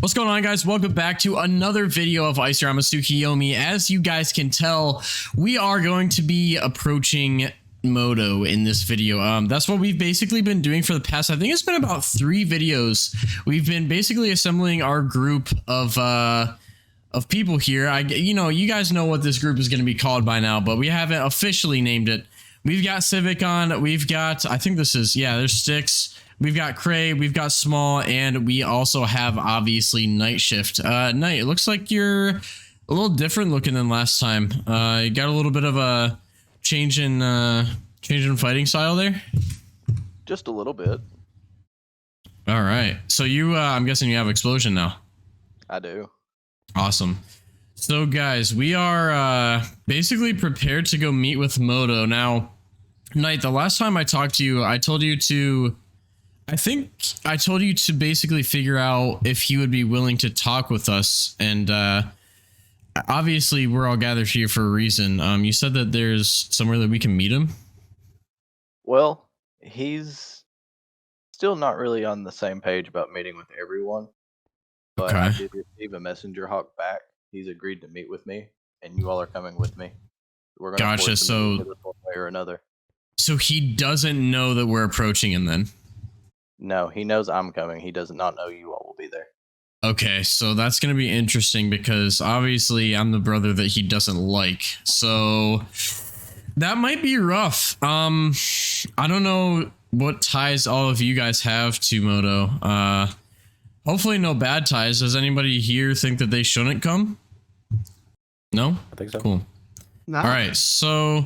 What's going on, guys? Welcome back to another video of Icerama Tsukiyomi. As you guys can tell, we are going to be approaching Moto in this video. That's what we've basically been doing for the past, I think it's been about 3 videos. We've been basically assembling our group of people here. You guys know what this group is going to be called by now, but we haven't officially named it. We've got Civic on, we've got, I think this is, yeah, there's Styx. We've got Cray, we've got Small, and we also have, obviously, Night Shift. Night, it looks like you're a little different looking than last time. You got a little bit of a change in fighting style there? Just a little bit. All right. So you, I'm guessing you have Explosion now. I do. Awesome. So, guys, we are basically prepared to go meet with Moto. Now, Night, the last time I talked to you, I told you to... I think I told you to basically figure out if he would be willing to talk with us, and obviously we're all gathered here for a reason. You said that there's somewhere that we can meet him. Well, he's still not really on the same page about meeting with everyone, but I did receive a messenger hawk back. He's agreed to meet with me, and you all are coming with me. We're going to force him to one way or another. So he doesn't know that we're approaching him then? No, he knows I'm coming. He does not know you all will be there. Okay, so that's going to be interesting because obviously I'm the brother that he doesn't like. So that might be rough. I don't know what ties all of you guys have to Moto. Hopefully no bad ties. Does anybody here think that they shouldn't come? No? I think so. Cool. No. All right, so...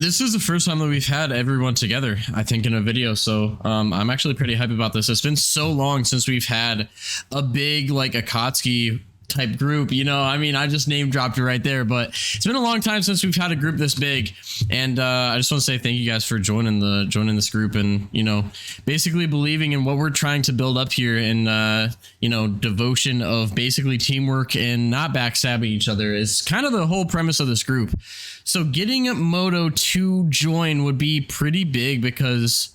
this is the first time that we've had everyone together, I think, in a video, so I'm actually pretty happy about this. It's been so long since we've had a big, like, Akatsuki type group, you know? I mean, I just name dropped it right there, but it's been a long time since we've had a group this big, and I just want to say thank you guys for joining this group and, you know, basically believing in what we're trying to build up here, and you know, devotion of basically teamwork and not backstabbing each other is kind of the whole premise of this group. So getting Moto to join would be pretty big because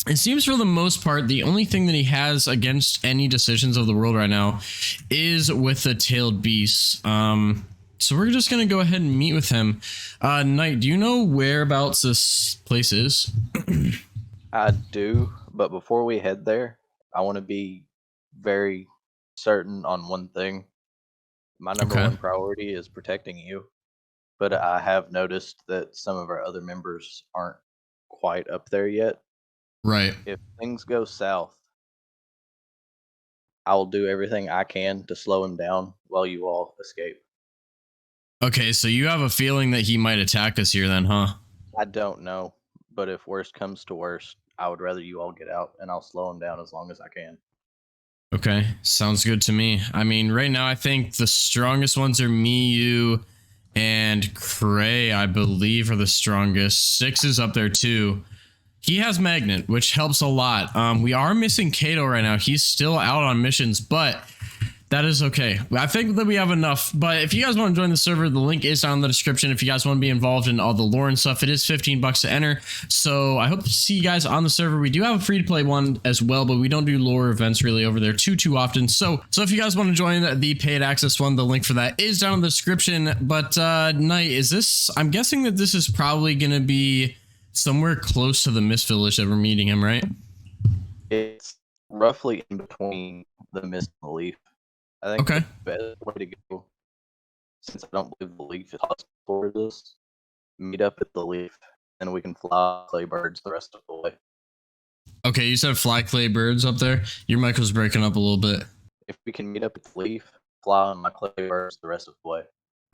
it seems for the most part, the only thing that he has against any decisions of the world right now is with the tailed beasts. So we're just going to go ahead and meet with him. Knight, do you know whereabouts this place is? I do, but before we head there, I want to be very certain on one thing. My number one priority is protecting you, but I have noticed that some of our other members aren't quite up there yet. Right. If things go south, I will do everything I can to slow him down while you all escape. Okay, so you have a feeling that he might attack us here then, huh? I don't know, but if worst comes to worst, I would rather you all get out, and I'll slow him down as long as I can. Okay, sounds good to me. I mean, right now I think the strongest ones are me, you, and Cray, I believe, are the strongest. Styx is up there too. He has Magnet, which helps a lot. We are missing Kato right now. He's still out on missions, but that is okay. I think that we have enough. But if you guys want to join the server, the link is down in the description. If you guys want to be involved in all the lore and stuff, it is $15 to enter. So I hope to see you guys on the server. We do have a free-to-play one as well, but we don't do lore events really over there too often. So if you guys want to join the paid access one, the link for that is down in the description. But Knight, is this? I'm guessing that this is probably going to be somewhere close to the Mist Village that we're meeting him, right? It's roughly in between the Mist and the Leaf. I think the best way to go, since I don't believe the Leaf is possible for this, meet up at the Leaf, and we can fly clay birds the rest of the way. Okay, you said fly clay birds up there? Your mic was breaking up a little bit. If we can meet up at the Leaf, fly on my clay birds the rest of the way.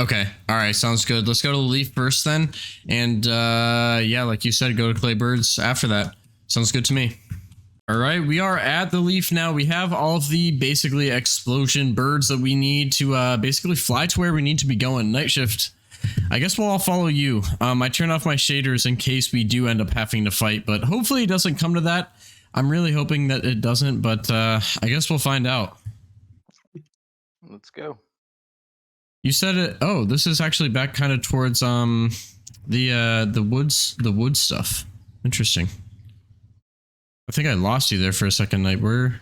Okay. All right. Sounds good. Let's go to the Leaf first then. And yeah, like you said, go to Clay Birds after that. Sounds good to me. All right. We are at the Leaf now. We have all of the basically explosion birds that we need to basically fly to where we need to be going. Night Shift. I guess we'll all follow you. I turn off my shaders in case we do end up having to fight, but hopefully it doesn't come to that. I'm really hoping that it doesn't, but I guess we'll find out. Let's go. You said it. Oh, this is actually back kind of towards the wood stuff. Interesting. I think I lost you there for a second, Night. Where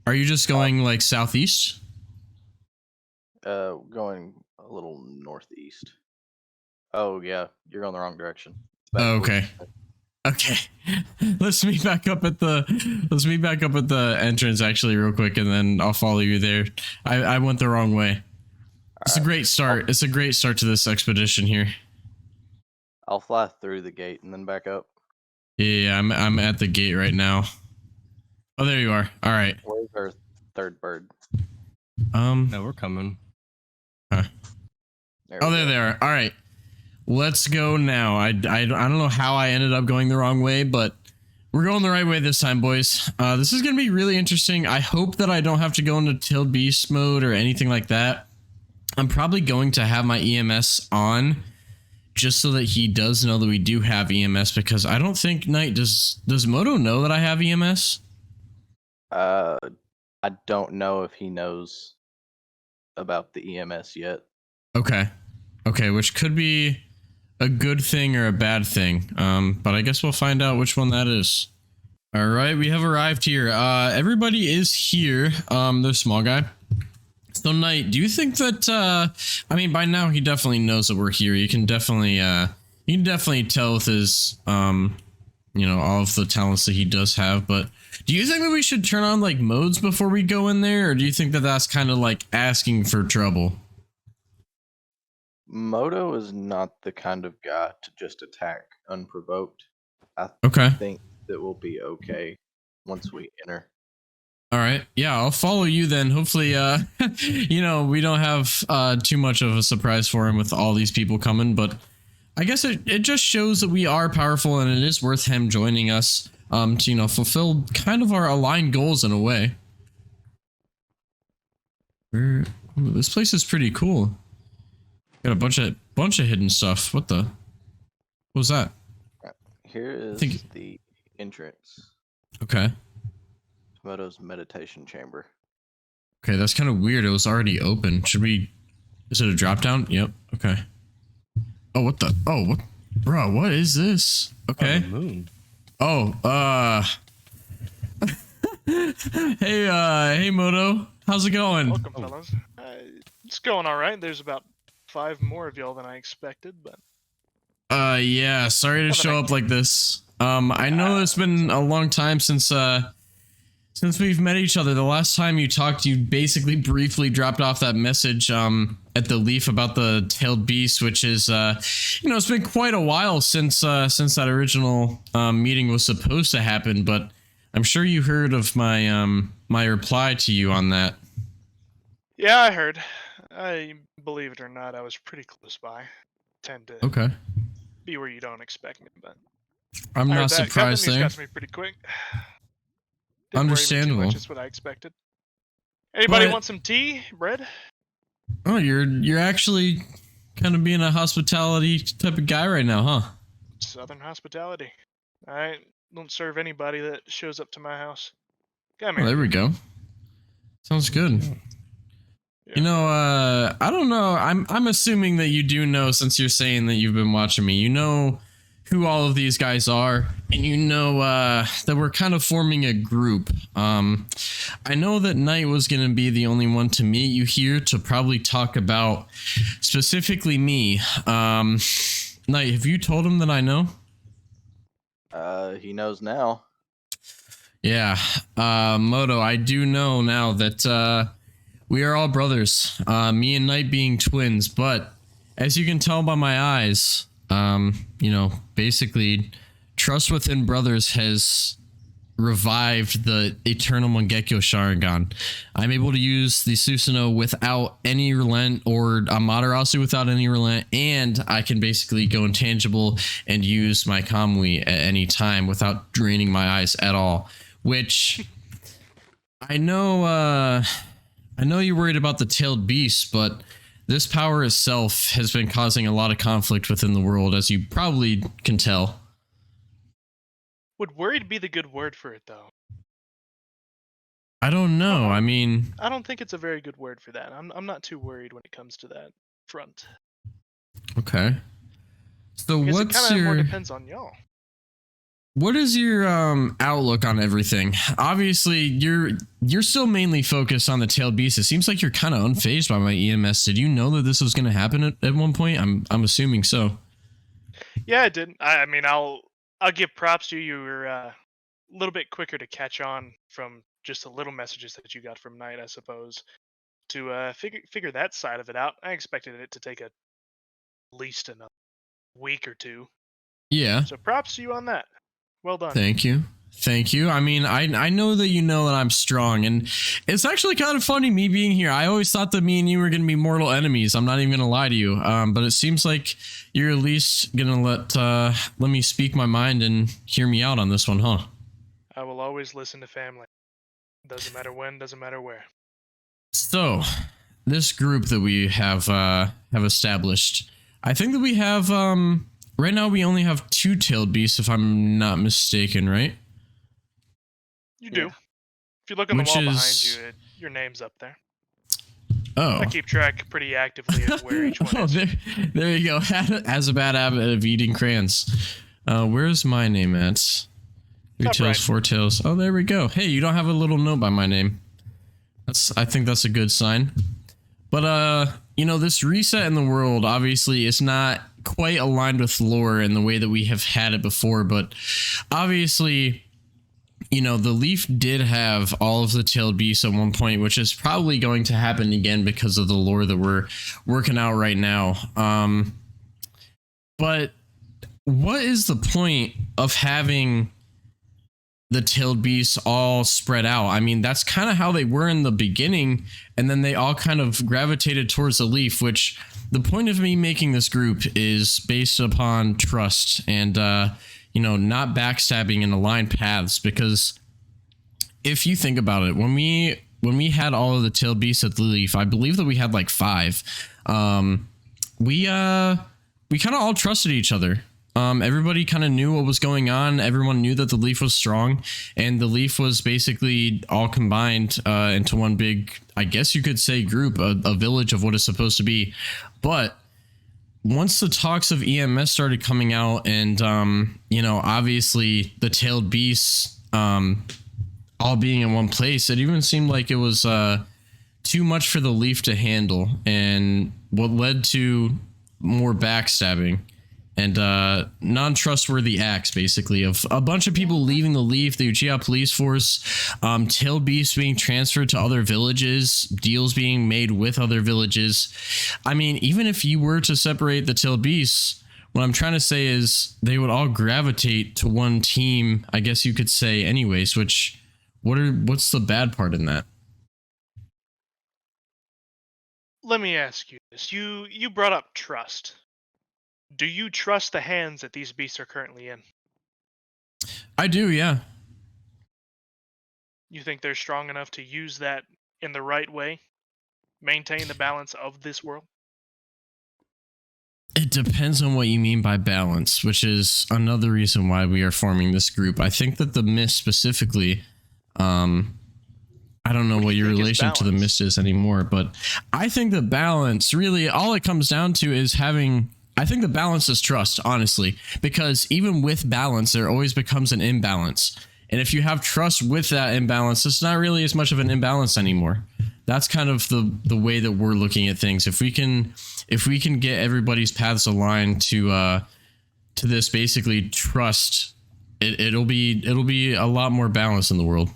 Are you just going like southeast? Going a little northeast. Oh yeah, you're going the wrong direction. It's back Oh, towards okay. Okay. Let's meet back up at the entrance actually real quick, and then I'll follow you there. I went the wrong way. It's a great start. It's a great start to this expedition here. I'll fly through the gate and then back up. Yeah, I'm at the gate right now. Oh, there you are. All right. Where's our third bird? No, we're coming. Huh. There There they are. All right. Let's go now. I don't know how I ended up going the wrong way, but we're going the right way this time, boys. This is going to be really interesting. I hope that I don't have to go into Tailed Beast mode or anything like that. I'm probably going to have my EMS on just so that he does know that we do have EMS, because I don't think Knight does Moto know that I have EMS? I don't know if he knows about the EMS yet. Okay. Okay, which could be a good thing or a bad thing. But I guess we'll find out which one that is. All right, we have arrived here. Everybody is here. The small guy. So Knight, do you think that I mean, by now he definitely knows that we're here. You can definitely tell with his you know, all of the talents that he does have, but do you think that we should turn on like modes before we go in there, or do you think that that's kind of like asking for trouble? Moto is not the kind of guy to just attack unprovoked. I think that we'll be okay once we enter. All right. Yeah, I'll follow you then. Hopefully, you know, we don't have too much of a surprise for him with all these people coming, but I guess it just shows that we are powerful, and it is worth him joining us to, you know, fulfill kind of our aligned goals in a way. Ooh, this place is pretty cool. Got a bunch of hidden stuff. What was that? Here is the entrance. Okay. Moto's meditation chamber. Okay, that's kind of weird. It was already open. Is it a drop down? Yep. Okay. Oh, what the? Oh, what? Bro, what is this? Okay. Oh, the moon. Oh, hey, Moto. How's it going? Welcome, fellas. It's going all right. There's about 5 more of y'all than I expected, but... Yeah, sorry to show up like this. I know it's been a long time since we've met each other. The last time you talked, you basically briefly dropped off that message, at the Leaf about the Tailed Beast, which is, you know, it's been quite a while since that original, meeting was supposed to happen, but I'm sure you heard of my, my reply to you on that. Yeah, I heard. Believe it or not, I was pretty close by. Tend to be where you don't expect me, but I'm not surprised there. Got to me pretty quick. Didn't Understandable. worry me too much, is what I expected. Anybody want some tea, bread? Oh, you're actually kind of being a hospitality type of guy right now, huh? Southern hospitality. I don't serve anybody that shows up to my house. Come here. Oh, there we go. Sounds good. Yeah. You know, I don't know. I'm assuming that you do know, since you're saying that you've been watching me. You know who all of these guys are, and you know that we're kind of forming a group. I know that Knight was going to be the only one to meet you here to probably talk about specifically me. Knight, have you told him that I know? He knows now. Yeah, Moto, I do know now that we are all brothers. Me and Knight being twins, but as you can tell by my eyes, you know, basically, trust within brothers has revived the Eternal Mangekyo Sharingan. I'm able to use the Susanoo without any relent, or Amaterasu without any relent, and I can basically go intangible and use my Kamui at any time without draining my eyes at all. Which I know you're worried about the Tailed Beast, but this power itself has been causing a lot of conflict within the world, as you probably can tell. Would worried be the good word for it, though? I don't know. I mean, I don't think it's a very good word for that. I'm not too worried when it comes to that front. Okay. So because what's it kind of more your... depends on y'all. what is your outlook on everything? Obviously, you're still mainly focused on the tailed beast. It seems like you're kind of unfazed by my EMS. Did you know that this was going to happen at one point? I'm assuming so. Yeah, I did. I mean, I'll give props to you. You were a little bit quicker to catch on from just the little messages that you got from Knight, I suppose, to figure that side of it out. I expected it to take at least another week or two. Yeah. So props to you on that. Well done. Thank you. Thank you. I mean, I know that you know that I'm strong, and it's actually kind of funny me being here. I always thought that me and you were going to be mortal enemies. I'm not even going to lie to you. But it seems like you're at least going to let me speak my mind and hear me out on this one, huh? I will always listen to family. Doesn't matter when, doesn't matter where. So, this group that we have established, I think that we have right now we only have 2 tailed beasts, if I'm not mistaken, right? You do. If you look on the wall behind you, your name's up there. Oh. I keep track pretty actively of where each one is. There you go. Has a bad habit of eating crayons. Where's my name at? 3 tails, right. 4 tails. Oh, there we go. Hey, you don't have a little note by my name. I think that's a good sign. But you know, this reset in the world obviously is not quite aligned with lore in the way that we have had it before, but obviously, you know, the Leaf did have all of the tailed beasts at one point, which is probably going to happen again because of the lore that we're working out right now. But what is the point of having the tailed beasts all spread out? I mean, that's kind of how they were in the beginning, and then they all kind of gravitated towards the Leaf, which the point of me making this group is based upon trust and you know, not backstabbing and aligned paths. Because if you think about it, when we had all of the tailed beasts at the Leaf, I believe that we had like 5. We kind of all trusted each other. Everybody kind of knew what was going on. Everyone knew that the Leaf was strong, and the Leaf was basically all combined into one big, I guess you could say, group, a village of what it's supposed to be. But once the talks of EMS started coming out, and you know, obviously the tailed beasts all being in one place, it even seemed like it was too much for the Leaf to handle, and what led to more backstabbing and non-trustworthy acts, basically, of a bunch of people leaving the Leaf, the Uchiha police force, tailed beasts being transferred to other villages, deals being made with other villages. I mean, even if you were to separate the tailed beasts, what I'm trying to say is they would all gravitate to one team, I guess you could say, anyways, which, what's the bad part in that? Let me ask you this. You brought up trust. Do you trust the hands that these beasts are currently in? I do, yeah. You think they're strong enough to use that in the right way? Maintain the balance of this world? It depends on what you mean by balance, which is another reason why we are forming this group. I think that the mist specifically, I don't know what your relation to the mist is anymore, but I think the balance, really, all it comes down to is having... I think the balance is trust, honestly, because even with balance, there always becomes an imbalance. And if you have trust with that imbalance, it's not really as much of an imbalance anymore. That's kind of the way that we're looking at things. If we can get everybody's paths aligned to this, basically trust, it'll be a lot more balance in the world.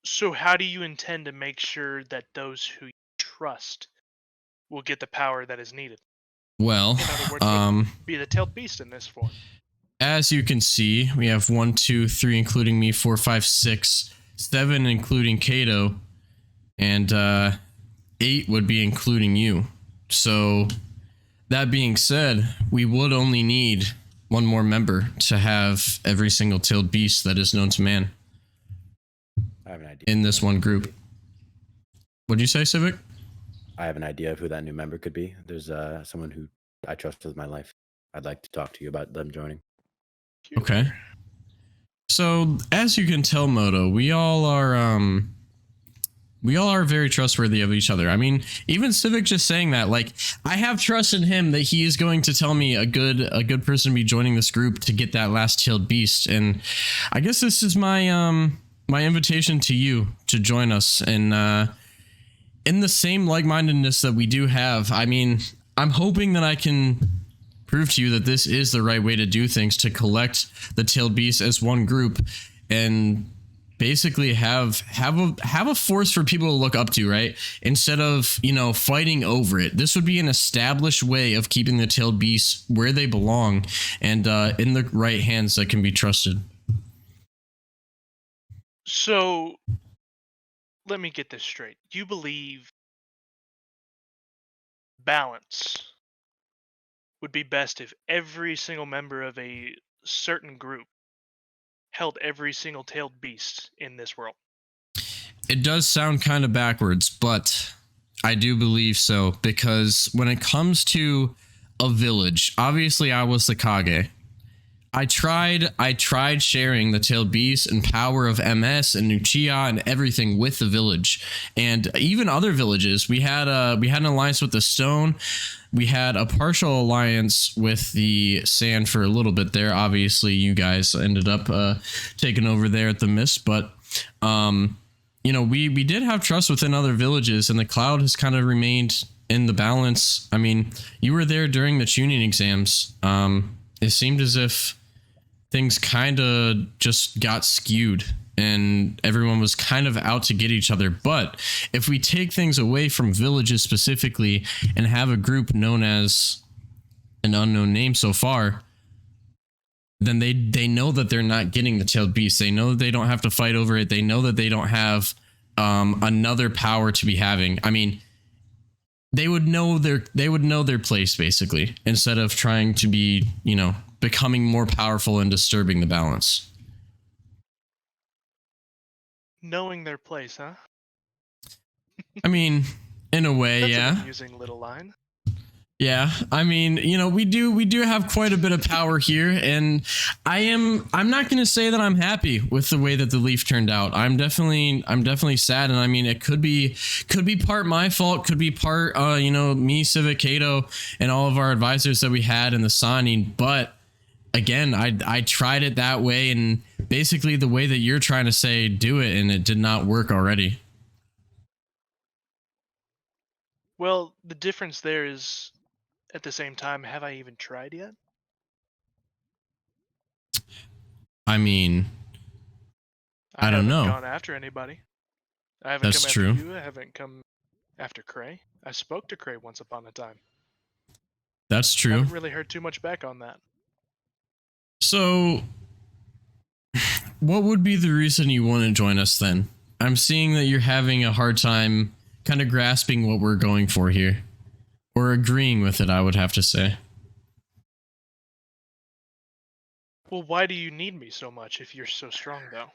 So how do you intend to make sure that those who you trust will get the power that is needed? Well, in other words, be the tailed beast in this form. As you can see, we have 1, 2, 3, including me, 4, 5, 6, 7, including Kato, and 8 would be including you. So, that being said, we would only need one more member to have every single tailed beast that is known to man. I have an idea. In this one group. What'd you say, Civic? I have an idea of who that new member could be. There's someone who I trust with my life. I'd like to talk to you about them joining. Okay. So, as you can tell, Moto, we all are We all are very trustworthy of each other. I mean, even Civic just saying that, like, I have trust in him that he is going to tell me a good person to be joining this group to get that last tailed beast. And I guess this is my my invitation to you to join us in the same like-mindedness that we do have. I mean, I'm hoping that I can prove to you that this is the right way to do things, to collect the tailed beast as one group and basically have a force for people to look up to, right? Instead of, you know, fighting over it. This would be an established way of keeping the tailed beasts where they belong and in the right hands that can be trusted. So let me get this straight. You believe balance would be best if every single member of a certain group held every single tailed beast in this world? It does sound kind of backwards, but I do believe so, because when it comes to a village, obviously I was the Kage. I tried sharing the tailed beast and power of MS and Uchiha and everything with the village, and even other villages. We had an alliance with the Stone. We had a partial alliance with the Sand for a little bit there. Obviously, you guys ended up taking over there at the Mist, but you know, we did have trust within other villages, and the Cloud has kind of remained in the balance. I mean, you were there during the tuning exams. It seemed as if things kind of just got skewed and everyone was kind of out to get each other. But if we take things away from villages specifically and have a group known as an unknown name so far, then they know that they're not getting the tailed beast. They know that they don't have to fight over it. They know that they don't have another power to be having. I mean, they would know their place, basically, instead of trying to be, you know, becoming more powerful and disturbing the balance. Knowing their place, huh? I mean, in a way, That's yeah. an amusing little line. Yeah, I mean, you know, we do have quite a bit of power here, and I'm not going to say that I'm happy with the way that the Leaf turned out. I'm definitely sad, and I mean, it could be part my fault, could be part you know, me, Civic, Kato, and all of our advisors that we had in the signing. But again, I tried it that way, and basically the way that you're trying to say do it, and it did not work already. Well, the difference there is, at the same time, have I even tried yet? I mean, I don't know. haven't gone after anybody. I haven't That's come true. after you. I haven't come after Cray. I spoke to Cray once upon a time. That's I true. haven't really heard too much back on that. So, what would be the reason you want to join us then? I'm seeing that you're having a hard time kind of grasping what we're going for here. Or agreeing with it, I would have to say. Well, why do you need me so much if you're so strong, though?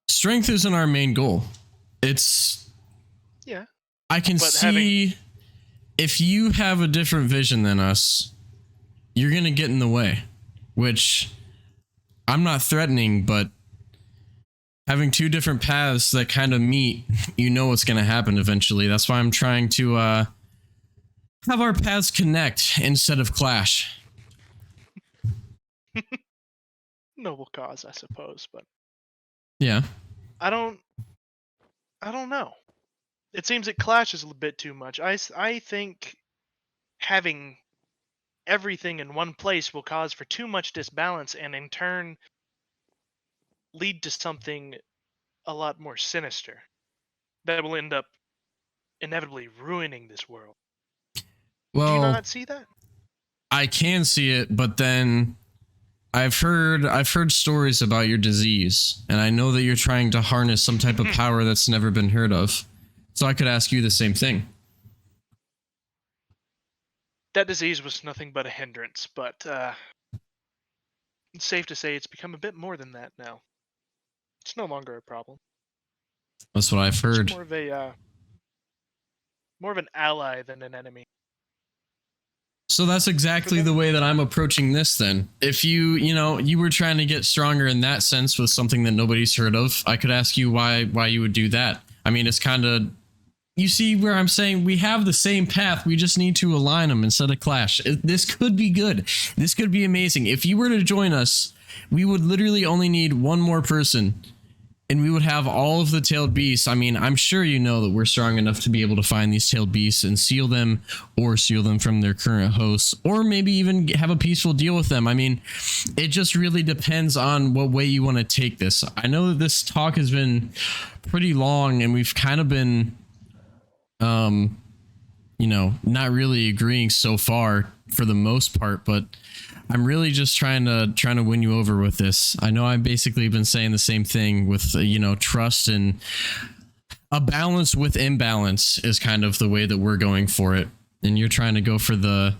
Strength isn't our main goal. It's... Yeah. I can But see if you have a different vision than us, you're going to get in the way. Which, I'm not threatening, but having two different paths that kind of meet, you know what's going to happen eventually. That's why I'm trying to have our paths connect instead of clash. Noble cause, I suppose, but Yeah. I don't know. It seems it clashes a bit too much. I think having everything in one place will cause for too much disbalance and in turn lead to something a lot more sinister that will end up inevitably ruining this world. Do you Well, not see that? I can see it, but then I've heard stories about your disease, and I know that you're trying to harness some type of power that's never been heard of. So I could ask you the same thing. That disease was nothing but a hindrance, but it's safe to say it's become a bit more than that now. It's no longer a problem. That's what I've heard. It's more of an ally than an enemy. So that's exactly the way that I'm approaching this then. If you were trying to get stronger in that sense with something that nobody's heard of, I could ask you why you would do that. I mean, it's kind of, you see where I'm saying we have the same path, we just need to align them instead of clash. This could be good. This could be amazing. If you were to join us, we would literally only need one more person. And we would have all of the tailed beasts. I mean, I'm sure you know that we're strong enough to be able to find these tailed beasts and seal them from their current hosts, or maybe even have a peaceful deal with them. I mean, it just really depends on what way you want to take this. I know that this talk has been pretty long and we've kind of been, not really agreeing so far for the most part, but I'm really just trying to win you over with this. I know I've basically been saying the same thing with, trust, and a balance with imbalance is kind of the way that we're going for it. And you're trying to go for the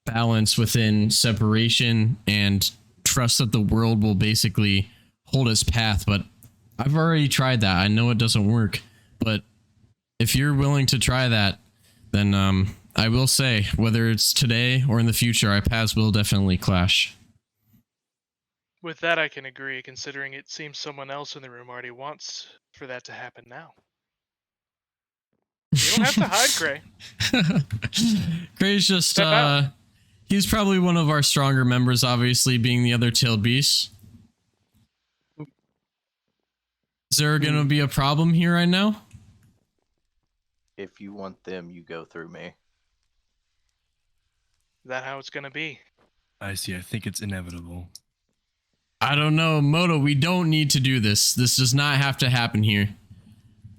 balance within separation and trust that the world will basically hold its path. But I've already tried that. I know it doesn't work, but if you're willing to try that, then, I will say, whether it's today or in the future, our paths will definitely clash. With that, I can agree, considering it seems someone else in the room already wants for that to happen now. You don't have to hide, Gray. Gray's just, Step out. he's probably one of our stronger members, obviously, being the other tailed beast. Is there going to be a problem here right now? If you want them, you go through me. Is that how it's gonna be? I see. I think it's inevitable. I don't know, Moto. We don't need to do this. This does not have to happen here.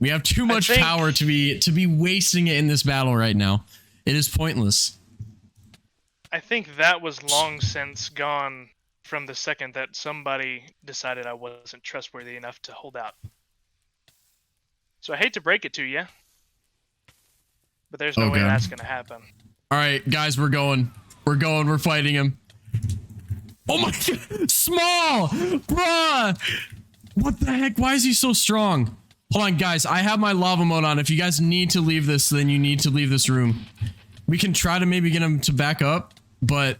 We have too much power to be wasting it in this battle right now. It is pointless. I think that was long since gone from the second that somebody decided I wasn't trustworthy enough to hold out. So I hate to break it to you, but there's no way that's gonna happen. All right, guys, we're going. We're fighting him. Oh my God, small, bruh. What the heck? Why is he so strong? Hold on, guys. I have my lava mode on. If you guys need to leave this, then you need to leave this room. We can try to maybe get him to back up, but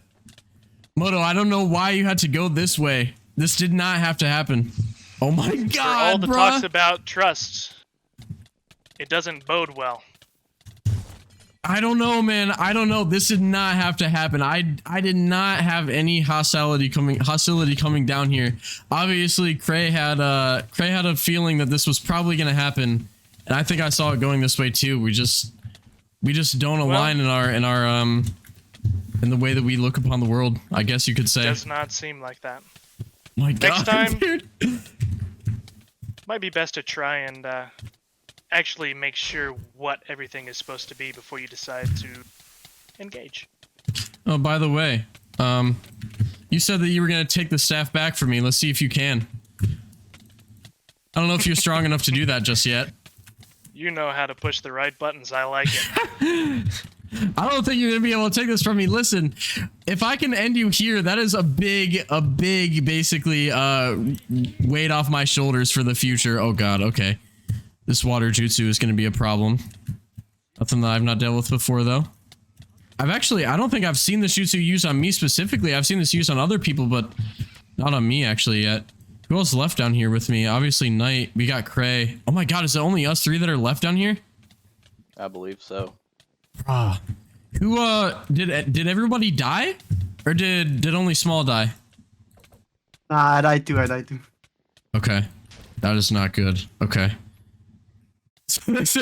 Moto, I don't know why you had to go this way. This did not have to happen. Oh my God, for all the bruh. talks about trust, it doesn't bode well. I don't know, man. I don't know. This did not have to happen. I did not have any hostility coming down here. Obviously, Cray had a feeling that this was probably going to happen, and I think I saw it going this way too. We just don't align in the way that we look upon the world, I guess you could say. Does not seem like that. My God, Next time, dude. Might be best to try and actually make sure what everything is supposed to be before you decide to engage. Oh, by the way, you said that you were going to take the staff back for me. Let's see if you can. I don't know if you're strong enough to do that just yet. You know how to push the right buttons. I like it. I don't think you're going to be able to take this from me. Listen, if I can end you here, that is a big, basically, weight off my shoulders for the future. Oh God, okay. This water jutsu is going to be a problem. Nothing that I've not dealt with before, though. I don't think I've seen this jutsu used on me specifically. I've seen this used on other people, but not on me, actually, yet. Who else left down here with me? Obviously, Knight. We got Cray. Oh my God, is it only us three that are left down here? I believe so. Ah. Who, did everybody die? Or did only Small die? Nah, I died too. Okay. That is not good. Okay. So this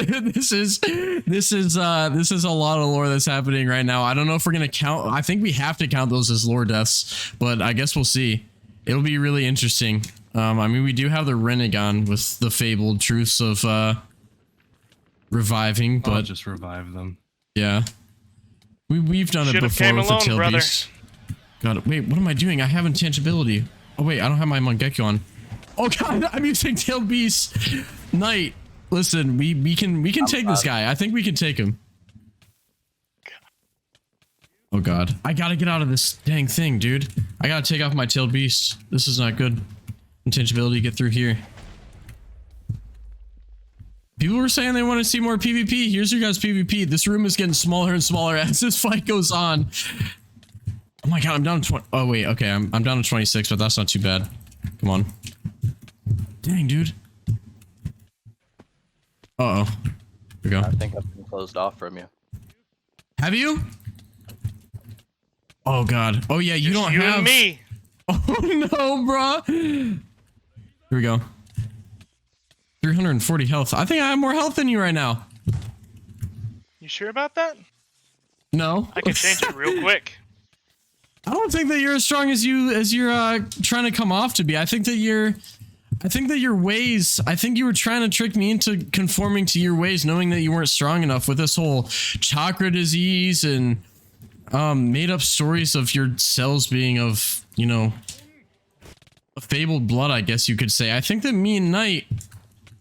is a lot of lore that's happening right now. I don't know if we're gonna count. I think we have to count those as lore deaths, but I guess we'll see. It'll be really interesting. I mean, we do have the rinnegan with the fabled truths of reviving, but I'll just revive them. Yeah, we've done it Should've before came with alone, the tail brother. beast. God, wait, what am I doing? I have intangibility. Oh wait, I don't have my Mangekyo on. Oh God, I'm using tail beast. Knight. Listen, we can take this guy. I think we can take him. Oh God, I gotta get out of this dang thing, dude. I gotta take off my tailed beast. This is not good. Intangibility, get through here. People were saying they want to see more PvP. Here's your guys' PvP. This room is getting smaller and smaller as this fight goes on. Oh my god, I'm down to 20. Oh wait, okay, I'm down to 26, but that's not too bad. Come on. Dang, dude. Uh-oh. Here we go. I think I've been closed off from you. Have you? Oh god. Oh yeah, you Just don't you have... and me. Oh no, bro. Here we go. 340 health. I think I have more health than you right now. You sure about that? No. I can change it real quick. I don't think that you're as strong as you're trying to come off to be. I think that your ways, I think you were trying to trick me into conforming to your ways, knowing that you weren't strong enough with this whole chakra disease and made up stories of your cells being of, you know, a fabled blood, I guess you could say. I think that me and Knight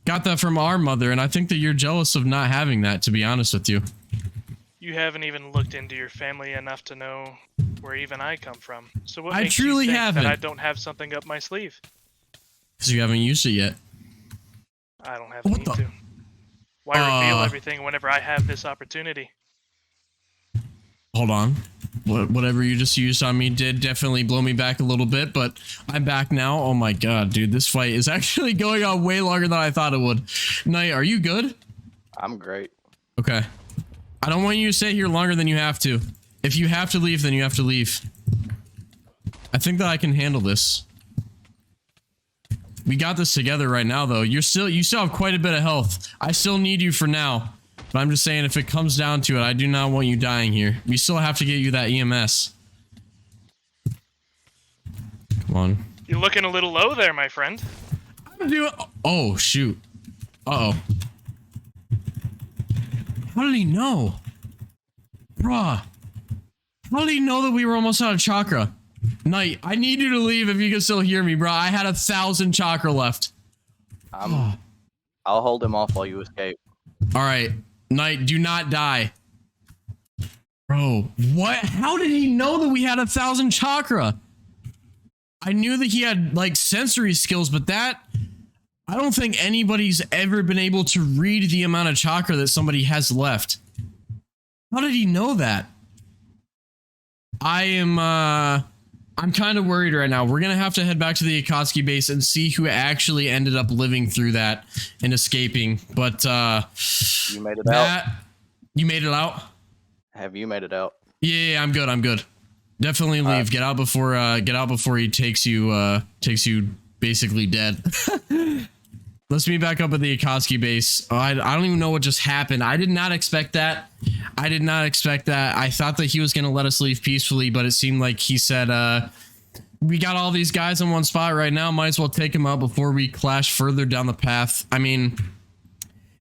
got that from our mother, and I think that you're jealous of not having that, to be honest with you. You haven't even looked into your family enough to know where even I come from. So what I makes truly you think haven't. that I don't have something up my sleeve? Because you haven't used it yet. I don't have the What need the- to. Why reveal everything whenever I have this opportunity? Hold on. Whatever you just used on me did definitely blow me back a little bit, but I'm back now. Oh my god, dude, this fight is actually going on way longer than I thought it would. Knight, are you good? I'm great. Okay. I don't want you to stay here longer than you have to. If you have to leave, then you have to leave. I think that I can handle this. We got this together right now, though. You still have quite a bit of health. I still need you for now. But I'm just saying, if it comes down to it, I do not want you dying here. We still have to get you that EMS. Come on. You're looking a little low there, my friend. Oh, shoot. Uh-oh. How did he know? Bruh. How did he know that we were almost out of chakra? Knight, I need you to leave if you can still hear me, bro. I had 1,000 chakra left. I'll hold him off while you escape. All right. Knight, do not die. Bro, what? How did he know that we had 1,000 chakra? I knew that he had, like, sensory skills, but that... I don't think anybody's ever been able to read the amount of chakra that somebody has left. How did he know that? I'm kind of worried right now. We're gonna have to head back to the Akatsuki base and see who actually ended up living through that and escaping. But You made it out. You made it out? Have you made it out? Yeah, I'm good. I'm good. Definitely leave. Get out before he takes you basically dead. Let's meet back up at the Akatsuki base. Oh, I don't even know what just happened. I did not expect that. I thought that he was going to let us leave peacefully, but it seemed like he said, we got all these guys in one spot right now. Might as well take them out before we clash further down the path. I mean,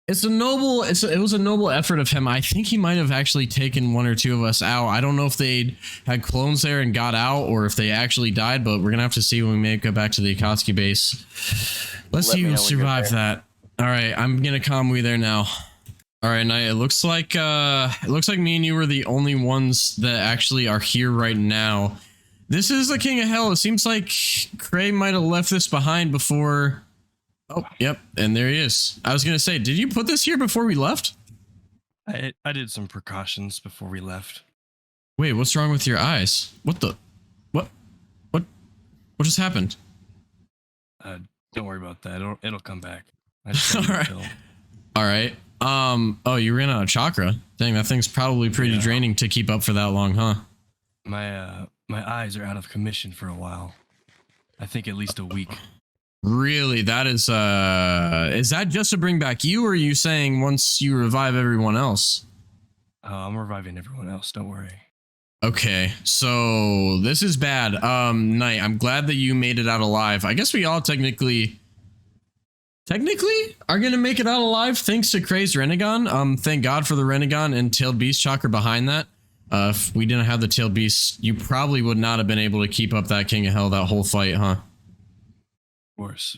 it was a noble effort of him. I think he might have actually taken one or two of us out. I don't know if they had clones there and got out or if they actually died, but we're going to have to see when we make it back to the Akatsuki base. Let's see who survived that. All right, I'm going to convoy there now. All right, Knight, it looks like me and you were the only ones that actually are here right now. This is the King of Hell. It seems like Cray might have left this behind before. Oh, yep, and there he is. I was gonna say, did you put this here before we left? I did some precautions before we left. Wait, what's wrong with your eyes? What just happened? Don't worry about that. It'll come back. I just All right. All right. Oh, you ran out of chakra. Dang, that thing's probably pretty draining to keep up for that long, huh? My eyes are out of commission for a while. I think at least a week. Really? That is that just to bring back you, or are you saying once you revive everyone else? I'm reviving everyone else, don't worry. Okay, so this is bad. Knight, I'm glad that you made it out alive. I guess we all technically are gonna make it out alive thanks to Cray's rinnegan. Thank God for the rinnegan and tailed beast chakra behind that. If we didn't have the tailed beast, you probably would not have been able to keep up that King of Hell that whole fight, huh? Of course.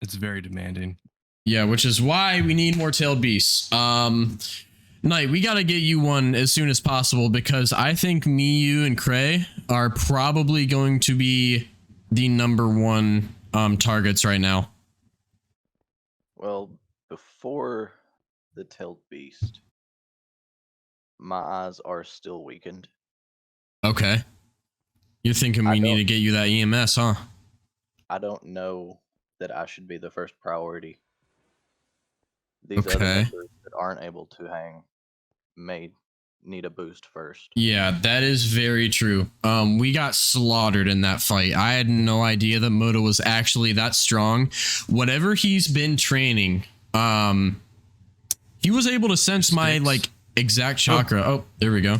It's very demanding. Yeah, which is why we need more tailed beasts. Knight, we gotta get you one as soon as possible because I think me, you, and Cray are probably going to be the #1 targets right now. Well, before the tailed beast, my eyes are still weakened. Okay. You're thinking I we need don't- to get you that EMS, huh? I don't know that I should be the first priority. These other Okay. members that aren't able to hang may need a boost first. Yeah, that is very true. We got slaughtered in that fight. I had no idea that Moto was actually that strong. Whatever he's been training, he was able to sense my like exact chakra. Oh, there we go.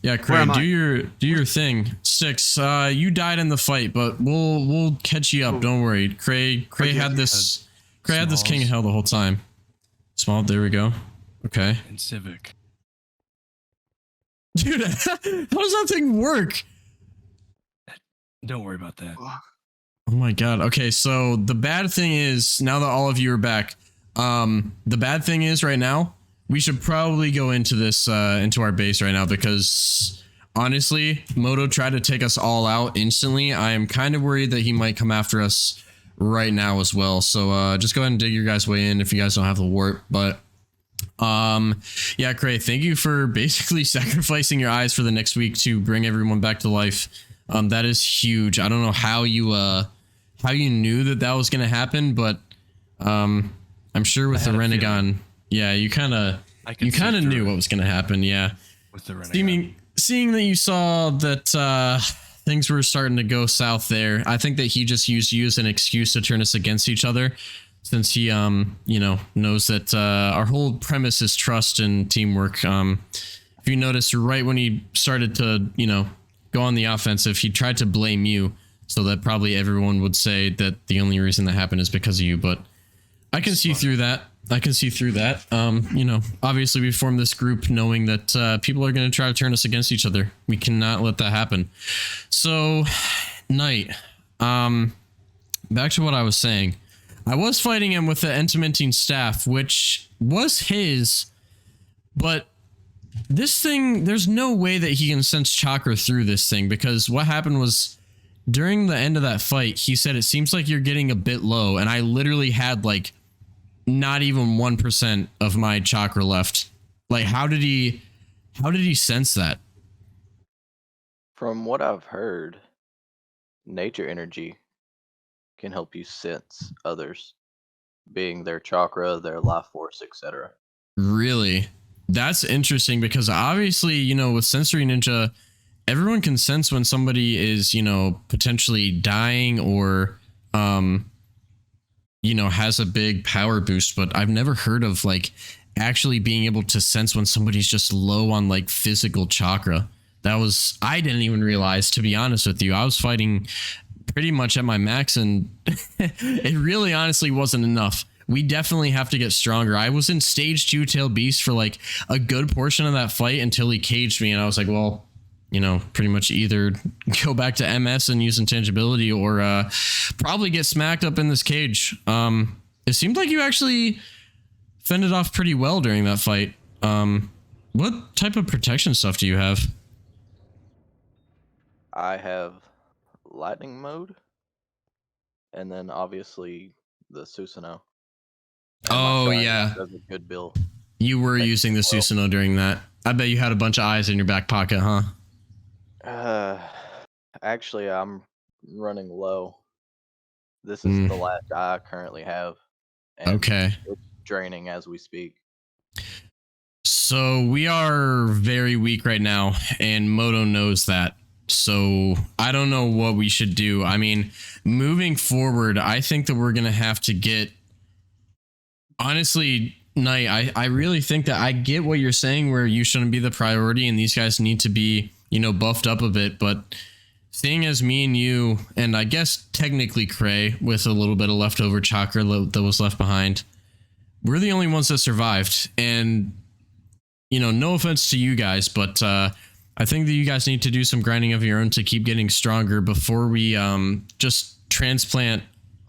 Yeah, Craig, do your thing. Six, you died in the fight, but we'll catch you up. Don't worry. Craig had this King of Hell the whole time. Small, there we go. Okay. And Civic. Dude, how does that thing work? Don't worry about that. Oh my god. Okay, so the bad thing is, now that all of you are back, the bad thing is right now, we should probably go into this, into our base right now, because honestly, Moto tried to take us all out instantly. I am kind of worried that he might come after us right now as well. So, just go ahead and dig your guys' way in if you guys don't have the warp, but yeah, Cray, thank you for basically sacrificing your eyes for the next week to bring everyone back to life. That is huge. I don't know how you knew that was going to happen, but I'm sure with the rinnegan, yeah, you kind of knew what was going to happen. Yeah. With the rinnegan. Seeing that you saw that things were starting to go south there, I think that he just used you as an excuse to turn us against each other, since he knows that our whole premise is trust and teamwork. If you notice, right when he started to go on the offensive, he tried to blame you, so that probably everyone would say that the only reason that happened is because of you. But I can see through that. Obviously we formed this group knowing that people are going to try to turn us against each other. We cannot let that happen. So, Knight, back to what I was saying. I was fighting him with the Entimenting Staff, which was his, but this thing, there's no way that he can sense chakra through this thing, because what happened was, during the end of that fight, he said, it seems like you're getting a bit low, and I literally had like not even 1% of my chakra left. Like, how did he sense that? From what I've heard, nature energy can help you sense others, being their chakra, their life force, etc. Really? That's interesting, because obviously, with Sensory Ninja, everyone can sense when somebody is, potentially dying or, has a big power boost, but I've never heard of like actually being able to sense when somebody's just low on like physical chakra. I didn't even realize, to be honest with you. I was fighting pretty much at my max, and it really honestly wasn't enough. We definitely have to get stronger. I was in stage 2 tail beast for like a good portion of that fight until he caged me, and I was like, well, pretty much either go back to MS and use intangibility, or probably get smacked up in this cage. It seemed like you actually fended off pretty well during that fight. What type of protection stuff do you have? I have lightning mode, and then obviously the Susanoo. Oh yeah, does a good bill. You were using the Susanoo during that. I bet you had a bunch of eyes in your back pocket, huh? Actually, I'm running low. This is the last eye I currently have. And okay. It's draining as we speak. So we are very weak right now, and Moto knows that. So I don't know what we should do. I mean, moving forward, I think that we're going to have to get... Honestly, Knight, I really think that I get what you're saying, where you shouldn't be the priority and these guys need to be, buffed up a bit. But seeing as me and you, and I guess technically Cray, with a little bit of leftover chakra that was left behind, we're the only ones that survived. And, no offense to you guys, but I think that you guys need to do some grinding of your own to keep getting stronger before we just transplant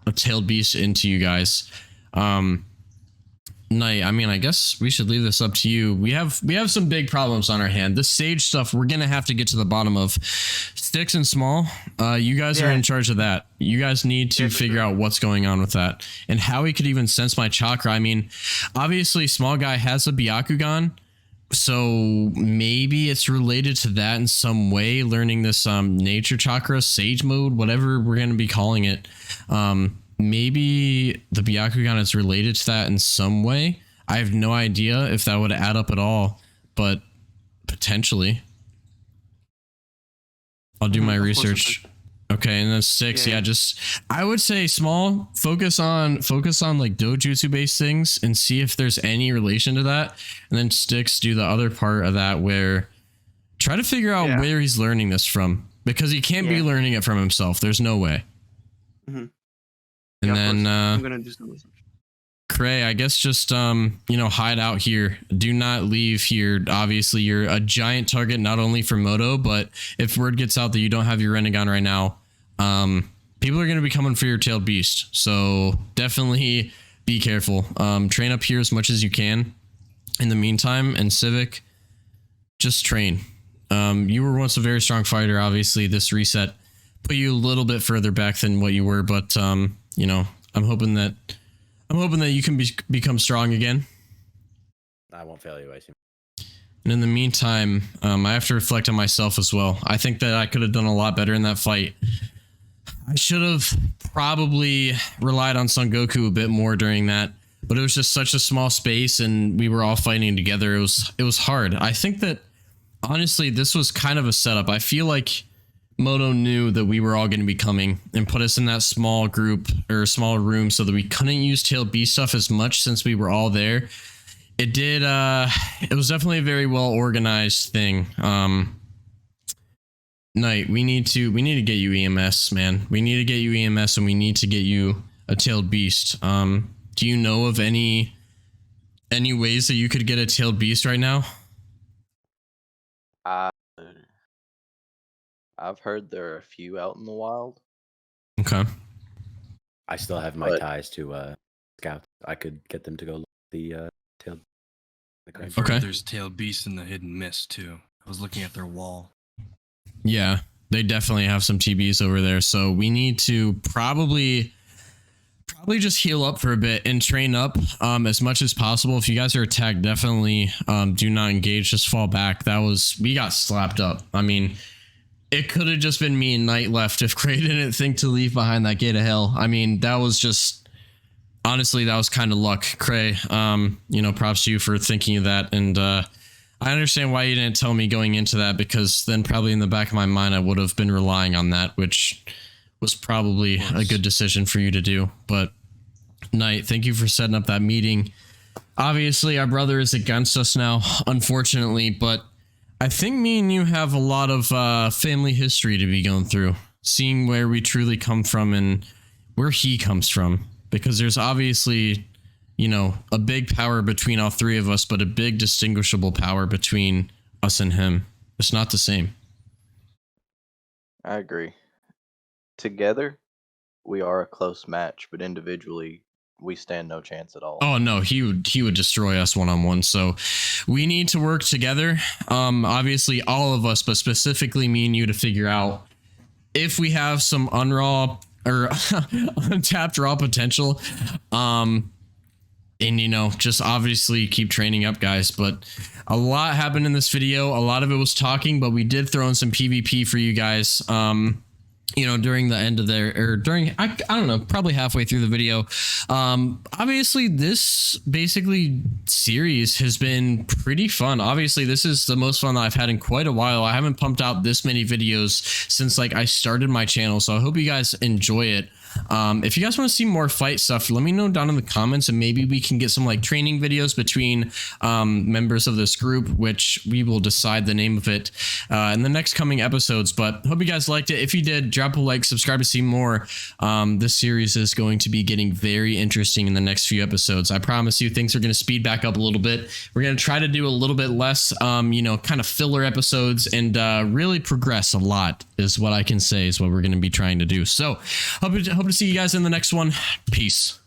a tailed beast into you guys. Knight, I mean, I guess we should leave this up to you. We have some big problems on our hand. The sage stuff we're gonna have to get to the bottom of. Sticks and Small, you guys are in charge of that. You guys need to figure out what's going on with that and how he could even sense my chakra. I mean, obviously Small Guy has a Byakugan, so maybe it's related to that in some way, learning this nature chakra, sage mode, whatever we're going to be calling it. Maybe the Byakugan is related to that in some way. I have no idea if that would add up at all, but potentially. I'll do my research. Okay, and then Six, just I would say Small, focus on like dojutsu based things and see if there's any relation to that. And then Sticks, do the other part of that where try to figure out where he's learning this from, because he can't be learning it from himself. There's no way. And then I'm gonna do some research. Cray, I guess just hide out here. Do not leave here. Obviously, you're a giant target not only for Moto, but if word gets out that you don't have your rinnegan right now, people are going to be coming for your tailed beast. So definitely be careful. Train up here as much as you can. In the meantime, and Civic, just train. You were once a very strong fighter. Obviously, this reset put you a little bit further back than what you were, but I'm hoping that you can become strong again. I won't fail you, I see. And in the meantime, I have to reflect on myself as well. I think that I could have done a lot better in that fight. I should have probably relied on Son Goku a bit more during that, but it was just such a small space and we were all fighting together. It was hard. I think that honestly, this was kind of a setup. I feel like Moto knew that we were all going to be coming and put us in that small group or small room so that we couldn't use tail B stuff as much since we were all there. It was definitely a very well organized thing. Knight, we need to get you EMS, man. We need to get you EMS and we need to get you a tailed beast. Do you know of any ways that you could get a tailed beast right now? I've heard there are a few out in the wild. Okay. I still have my ties to scouts. I could get them to go look at the tailed. Okay. There's tailed beasts in the hidden mist too. I was looking at their wall. Yeah, they definitely have some TBs over there. So we need to probably just heal up for a bit and train up as much as possible. If you guys are attacked, definitely do not engage. Just fall back. We got slapped up. I mean, it could have just been me and Knight left if Cray didn't think to leave behind that gate of hell. I mean, that was just, honestly, that was kind of luck. Cray, props to you for thinking of that. And I understand why you didn't tell me going into that, because then probably in the back of my mind, I would have been relying on that, which was probably a good decision for you to do. But Knight, thank you for setting up that meeting. Obviously, our brother is against us now, unfortunately, but I think me and you have a lot of family history to be going through, seeing where we truly come from and where he comes from, because there's obviously, a big power between all three of us, but a big distinguishable power between us and him. It's not the same. I agree. Together, we are a close match, but individually, we stand no chance at all. Oh no, he would destroy us one-on-one. So we need to work together. Obviously all of us, but specifically me and you, to figure out if we have some unraw or untapped raw potential. And just obviously keep training up, guys. But a lot happened in this video. A lot of it was talking, but we did throw in some PvP for you guys. During the end of I don't know, probably halfway through the video. Obviously this series has been pretty fun. Obviously this is the most fun that I've had in quite a while. I haven't pumped out this many videos since I started my channel, so I hope you guys enjoy it. If you guys want to see more fight stuff, let me know down in the comments, and maybe we can get some training videos between members of this group, which we will decide the name of it in the next coming episodes. But hope you guys liked it. If you did, drop a like, subscribe to see more. This series is going to be getting very interesting in the next few episodes. I promise you, things are going to speed back up a little bit. We're going to try to do a little bit less kind of filler episodes, and really progress a lot is what I can say is what we're going to be trying to do. So hope to see you guys in the next one. Peace.